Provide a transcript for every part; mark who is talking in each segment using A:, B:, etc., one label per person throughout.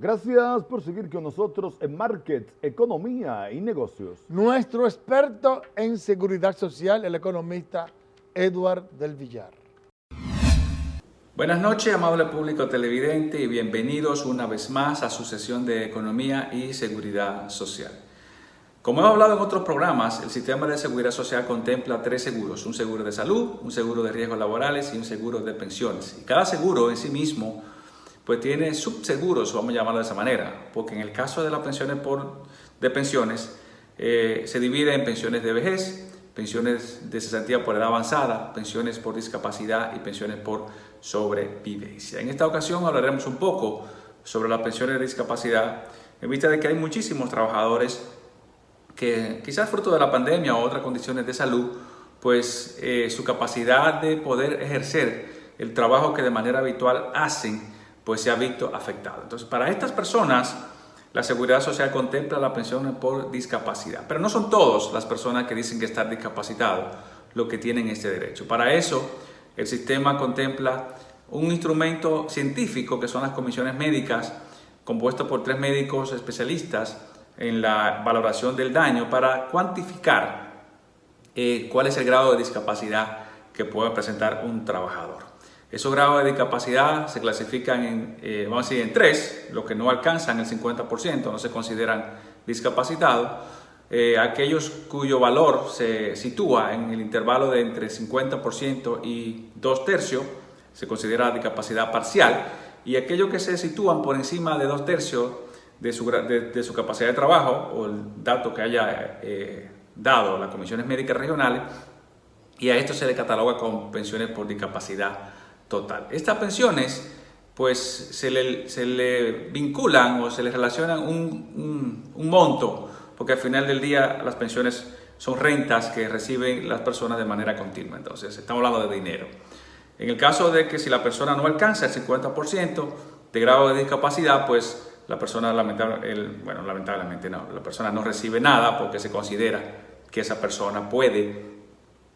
A: Gracias por seguir con nosotros en Market, Economía y Negocios.
B: Nuestro experto en seguridad social, el economista Edward del Villar.
C: Buenas noches, amable público televidente, y bienvenidos una vez más a su sesión de Economía y Seguridad Social. Como hemos hablado en otros programas, el sistema de seguridad social contempla 3 seguros: un seguro de salud, un seguro de riesgos laborales y un seguro de pensiones. Y cada seguro en sí mismo pues tiene subseguros, vamos a llamarlo de esa manera, porque en el caso de las pensiones de pensiones se divide en pensiones de vejez, pensiones de cesantía por edad avanzada, pensiones por discapacidad y pensiones por sobrevivencia. En esta ocasión hablaremos un poco sobre las pensiones de discapacidad, en vista de que hay muchísimos trabajadores que quizás fruto de la pandemia o otras condiciones de salud, pues su capacidad de poder ejercer el trabajo que de manera habitual hacen, pues se ha visto afectado. Entonces, para estas personas, la Seguridad Social contempla la pensión por discapacidad. Pero no son todas las personas que dicen que están discapacitados los que tienen este derecho. Para eso, el sistema contempla un instrumento científico que son las comisiones médicas, compuesto por 3 médicos especialistas en la valoración del daño para cuantificar cuál es el grado de discapacidad que puede presentar un trabajador. Esos grados de discapacidad se clasifican vamos a decir, en 3, los que no alcanzan el 50%, no se consideran discapacitados. Aquellos cuyo valor se sitúa en el intervalo de entre 50% y 2/3 se considera discapacidad parcial, y aquellos que se sitúan por encima de 2/3 de su capacidad de trabajo o el dato que haya dado las comisiones médicas regionales, y a esto se le cataloga con pensiones por discapacidad total. Estas pensiones pues se le vinculan o se le relacionan un monto, porque al final del día las pensiones son rentas que reciben las personas de manera continua. Entonces estamos hablando de dinero. En el caso de que si la persona no alcanza el 50% de grado de discapacidad, pues la persona lamentablemente no, la persona no recibe nada, porque se considera que esa persona puede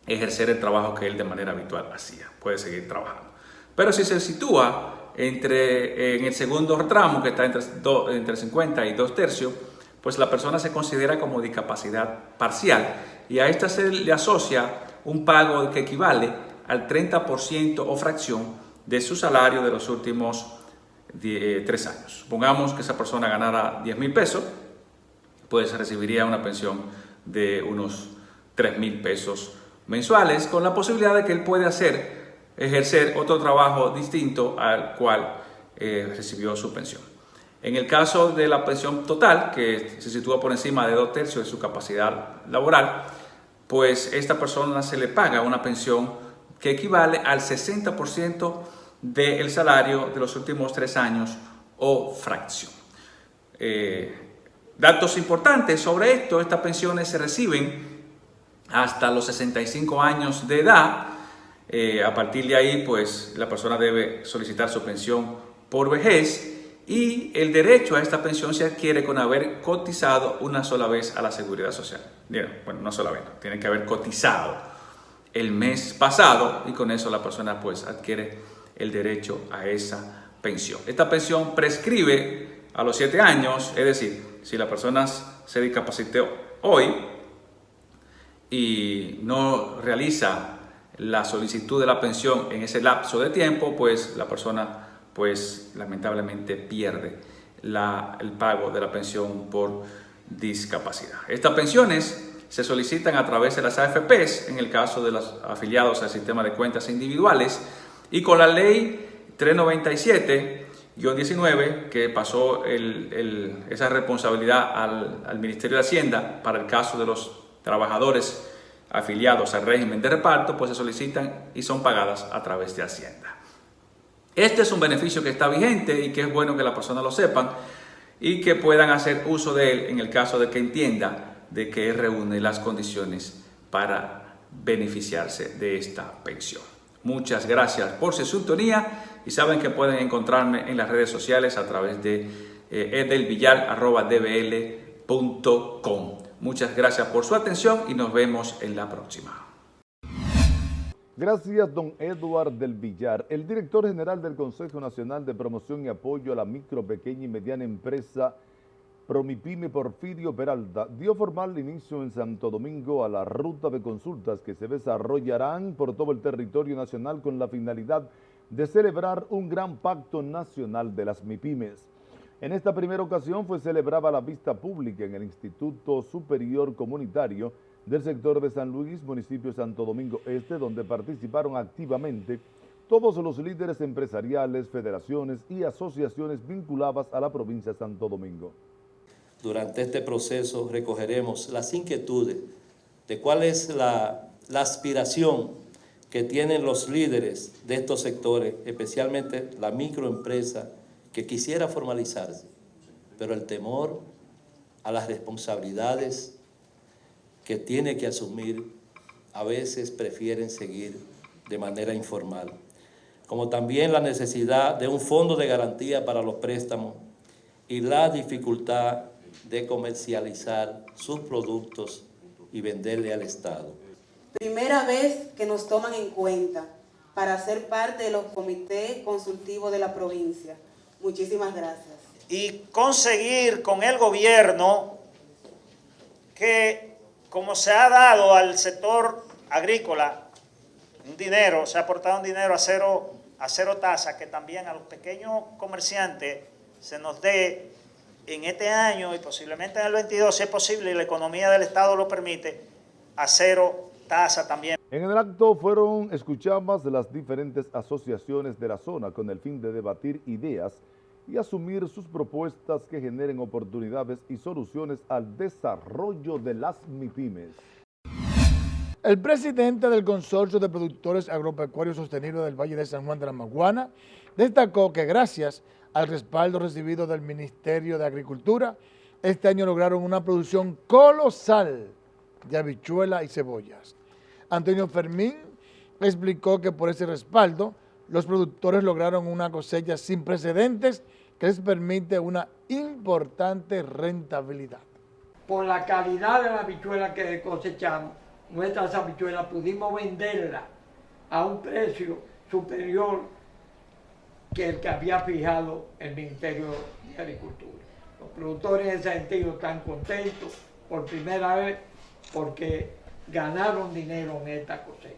C: ejercer el trabajo que él de manera habitual hacía, puede seguir trabajando. Pero si se sitúa en el segundo tramo, que está entre 50 y 2/3, pues la persona se considera como discapacidad parcial, y a esta se le asocia un pago que equivale al 30% o fracción de su salario de los últimos 3 años. Supongamos que esa persona ganara 10,000 pesos, pues recibiría una pensión de unos 3,000 pesos mensuales, con la posibilidad de que él puede ejercer otro trabajo distinto al cual recibió su pensión. En el caso de la pensión total, que se sitúa por encima de 2/3 de su capacidad laboral, pues esta persona se le paga una pensión que equivale al 60% del salario de los últimos 3 años o fracción. Datos importantes sobre esto: estas pensiones se reciben hasta los 65 años de edad. A partir de ahí, pues la persona debe solicitar su pensión por vejez, y el derecho a esta pensión se adquiere con haber cotizado una sola vez a la Seguridad Social. Bueno, una sola vez, no, tiene que haber cotizado el mes pasado, y con eso la persona pues adquiere el derecho a esa pensión. Esta pensión prescribe a los 7 años, es decir, si la persona se discapacitó hoy y no realiza la solicitud de la pensión en ese lapso de tiempo, pues la persona pues lamentablemente pierde el pago de la pensión por discapacidad. Estas pensiones se solicitan a través de las AFPs en el caso de los afiliados al sistema de cuentas individuales, y con la ley 397-19, que pasó esa responsabilidad al Ministerio de Hacienda para el caso de los trabajadores afiliados al régimen de reparto, pues se solicitan y son pagadas a través de Hacienda. Este es un beneficio que está vigente y que es bueno que las personas lo sepan y que puedan hacer uso de él en el caso de que entienda de que reúne las condiciones para beneficiarse de esta pensión. Muchas gracias por su sintonía, y saben que pueden encontrarme en las redes sociales a través de edelvillar@dbl.com. Muchas gracias por su atención y nos vemos en la próxima.
A: Gracias, don Edward del Villar. El director general del Consejo Nacional de Promoción y Apoyo a la Micro, Pequeña y Mediana Empresa, Promipyme, Porfirio Peralta, dio formal inicio en Santo Domingo a la ruta de consultas que se desarrollarán por todo el territorio nacional con la finalidad de celebrar un gran pacto nacional de las MIPYMES. En esta primera ocasión fue celebrada la vista pública en el Instituto Superior Comunitario del sector de San Luis, municipio de Santo Domingo Este, donde participaron activamente todos los líderes empresariales, federaciones y asociaciones vinculadas a la provincia de Santo Domingo.
D: Durante este proceso recogeremos las inquietudes de cuál es la aspiración que tienen los líderes de estos sectores, especialmente la microempresa que quisiera formalizarse, pero el temor a las responsabilidades que tiene que asumir, a veces prefieren seguir de manera informal, como también la necesidad de un fondo de garantía para los préstamos y la dificultad de comercializar sus productos y venderle al Estado.
E: Primera vez que nos toman en cuenta para ser parte de los comités consultivos de la provincia. Muchísimas gracias.
F: Y conseguir con el gobierno que, como se ha dado al sector agrícola un dinero, se ha aportado un dinero a cero tasa, que también a los pequeños comerciantes se nos dé en este año y posiblemente en el 22, si es posible y la economía del Estado lo permite, a cero tasa también.
A: En el acto fueron escuchadas las diferentes asociaciones de la zona con el fin de debatir ideas y asumir sus propuestas que generen oportunidades y soluciones al desarrollo de las MIPYMES.
B: El presidente del Consorcio de Productores Agropecuarios Sostenibles del Valle de San Juan de la Maguana destacó que gracias al respaldo recibido del Ministerio de Agricultura, este año lograron una producción colosal de habichuelas y cebollas. Antonio Fermín explicó que por ese respaldo, los productores lograron una cosecha sin precedentes que les permite una importante rentabilidad.
G: Por la calidad de la habichuela que cosechamos, nuestras habichuelas pudimos venderlas a un precio superior que el que había fijado el Ministerio de Agricultura. Los productores en ese sentido están contentos por primera vez porque ganaron dinero en esta cosecha.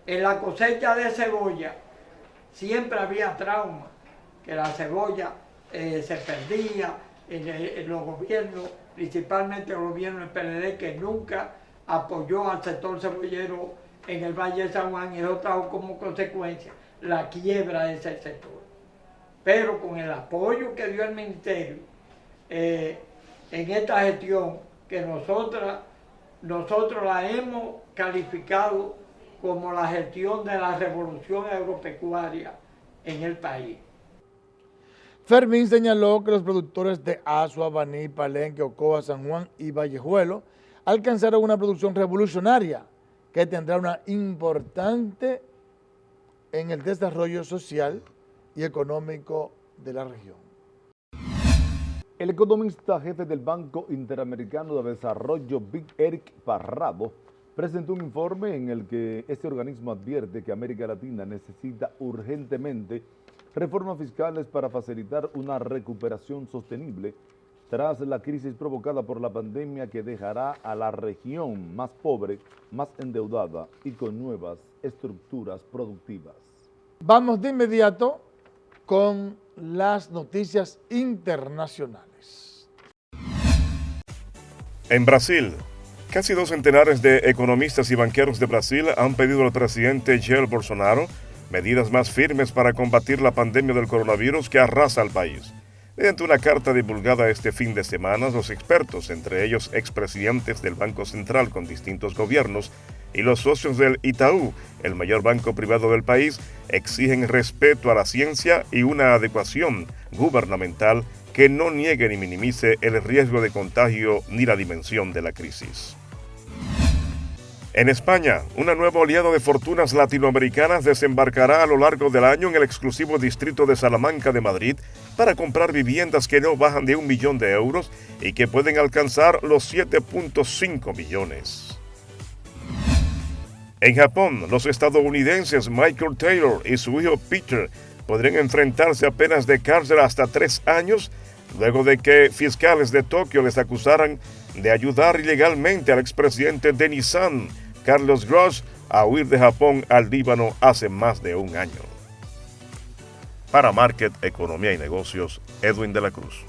G: En la cosecha de cebolla siempre había trauma, que la cebolla se perdía en los gobiernos, principalmente el gobierno del PLD, que nunca apoyó al sector cebollero en el Valle de San Juan, y eso trajo como consecuencia la quiebra de ese sector. Pero con el apoyo que dio el Ministerio en esta gestión, que nosotros la hemos calificado como la gestión de la revolución agropecuaria en el país.
B: Fermín señaló que los productores de Azua, Baní, Palenque, Ocoa, San Juan y Vallejuelo alcanzaron una producción revolucionaria que tendrá una importante en el desarrollo social y económico de la región.
A: El economista jefe del Banco Interamericano de Desarrollo, Eric Parrado, presentó un informe en el que este organismo advierte que América Latina necesita urgentemente reformas fiscales para facilitar una recuperación sostenible tras la crisis provocada por la pandemia que dejará a la región más pobre, más endeudada y con nuevas estructuras productivas.
B: Vamos de inmediato con las noticias internacionales.
H: En Brasil, casi 2 centenares de economistas y banqueros de Brasil han pedido al presidente Jair Bolsonaro medidas más firmes para combatir la pandemia del coronavirus que arrasa al país. Mediante una carta divulgada este fin de semana, los expertos, entre ellos expresidentes del Banco Central con distintos gobiernos y los socios del Itaú, el mayor banco privado del país, exigen respeto a la ciencia y una adecuación gubernamental que no niegue ni minimice el riesgo de contagio ni la dimensión de la crisis. En España, una nueva oleada de fortunas latinoamericanas desembarcará a lo largo del año en el exclusivo distrito de Salamanca de Madrid para comprar viviendas que no bajan de 1 millón de euros y que pueden alcanzar los 7.5 millones. En Japón, los estadounidenses Michael Taylor y su hijo Peter podrían enfrentarse a penas de cárcel hasta 3 años luego de que fiscales de Tokio les acusaran de ayudar ilegalmente al expresidente de Nissan, Carlos Ghosn, a huir de Japón al Líbano hace más de 1 año. Para Market, Economía y Negocios, Edwin de la Cruz.